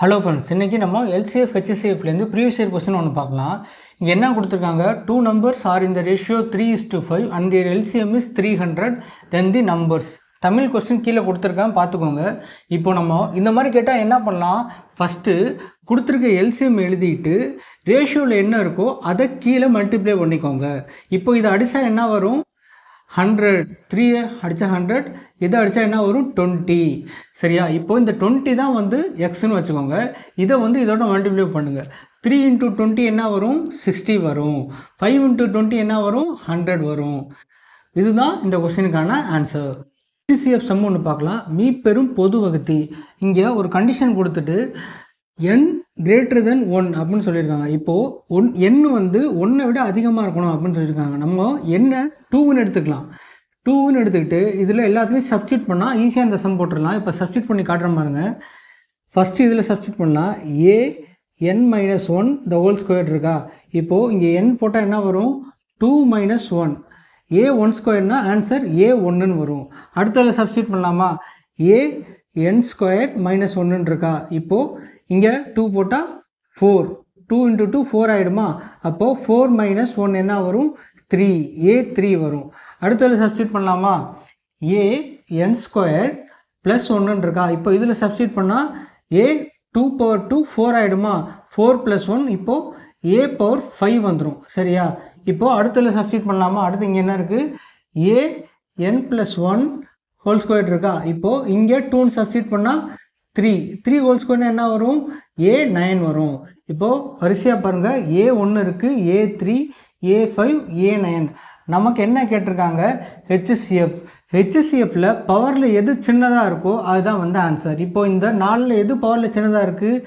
Hello friends, இன்றைக்கி நம்ம LCF ஹெச்சிசிஎஃப்லேருந்து previous year question ஒன்று பார்க்கலாம். இங்கே என்ன கொடுத்துருக்காங்க, 2 numbers ஆர் இந்த ratio 3:5 and their LCM is 300 then the numbers. Tamil question கீழே கொடுத்துருக்காங்க, பார்த்துக்கோங்க. இப்போ நம்ம இந்த மாதிரி கேட்டால் என்ன பண்ணலாம், ஃபஸ்ட்டு கொடுத்துருக்க எல்சிஎம் எழுதிட்டு ரேஷியோவில் என்ன இருக்கோ அதை கீழே மல்டிப்ளை பண்ணிக்கோங்க. இப்போ இதை அடித்தா என்ன வரும், 100, 3 அடித்தா 100, இதை அடித்தா என்ன வரும் 20. சரியா? இப்போ இந்த 20 தான் வந்து எக்ஸ்ன்னு வச்சுக்கோங்க. இதை வந்து இதோட மல்டிப்ளை பண்ணுங்கள். 3 × 20 என்ன வரும், 60 வரும். 5 × 20 என்ன வரும், 100 வரும். இதுதான் இந்த கொஸ்டினுக்கான ஆன்சர். HCF சம் ஒன்று பார்க்கலாம். மீப்பெரும் பொது வகுத்தி. இங்கே ஒரு கண்டிஷன் கொடுத்துட்டு n greater than 1 அப்படின்னு சொல்லியிருக்காங்க. இப்போது n வந்து 1 விட அதிகமாக இருக்கணும் அப்படின்னு சொல்லியிருக்காங்க. நம்ம n 2ன்னு எடுத்துக்கலாம். 2ன்னு எடுத்துக்கிட்டு இதில் எல்லாத்துலேயும் சப்ஸ்டியூட் பண்ணால் ஈஸியாக இந்த சம் போட்டுடலாம். இப்போ சப்ஸ்டியூட் பண்ணி காட்டுற பாருங்க. ஃபஸ்ட்டு இதில் சப்ஸ்டியூட் பண்ணலாம். an-1 the whole square இருக்கா. இப்போது இங்கே n போட்டால் என்ன வரும், 2 - 1. a1² ஆன்சர் a1ன்னு வரும். அடுத்ததில் சப்ஸ்டியூட் பண்ணலாமா, an² - 1 இருக்கா. இப்போது இங்கே 2 போட்டால் 4, 2 × 2 4 ஆகிடுமா. அப்போது 4 - 1 என்ன வரும், 3, a3 வரும். அடுத்ததில் சப்ஸ்டியூட் பண்ணலாமா, an² + 1 இருக்கா. இப்போ இதில் சப்ஸ்டியூட் பண்ணால் a2/2 4 ஆகிடுமா. 4 + 1 இப்போது a/5 வந்துடும். சரியா? இப்போது அடுத்ததில் சப்ஸ்டியூட் பண்ணலாமா. அடுத்து இங்கே என்ன இருக்குது, an+1 ஹோல் ஸ்கொயர் இருக்கா. இப்போது இங்கே 2ன்னு சப்ஸ்டியூட் பண்ணால் 3 ஹோல் ஸ்கொயர்னா என்ன வரும், a9 வரும். இப்போது வரிசையாக பாருங்கள், a1 இருக்குது, a3, a5, a9. நமக்கு என்ன கேட்டிருக்காங்க, ஹெச்சிசிஎஃப்பில் பவரில் எது சின்னதாக இருக்கோ அதுதான் வந்து ஆன்சர். இப்போது இந்த 4ல் எது பவரில் சின்னதாக இருக்குது,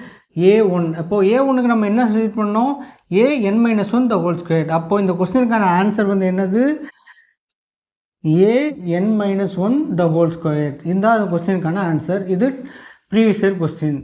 a1. அப்போது a1க்கு நம்ம என்ன சப்ஸ்டியூட் பண்ணோம், an-1 the whole square. அப்போது இந்த கொஸ்டினுக்கான ஆன்சர் வந்து என்னது, an-1 the whole square. இந்த கொஸ்டினுக்கான ஆன்சர். இது ப்ரீவியஸ் இயர் கொஸ்டின்.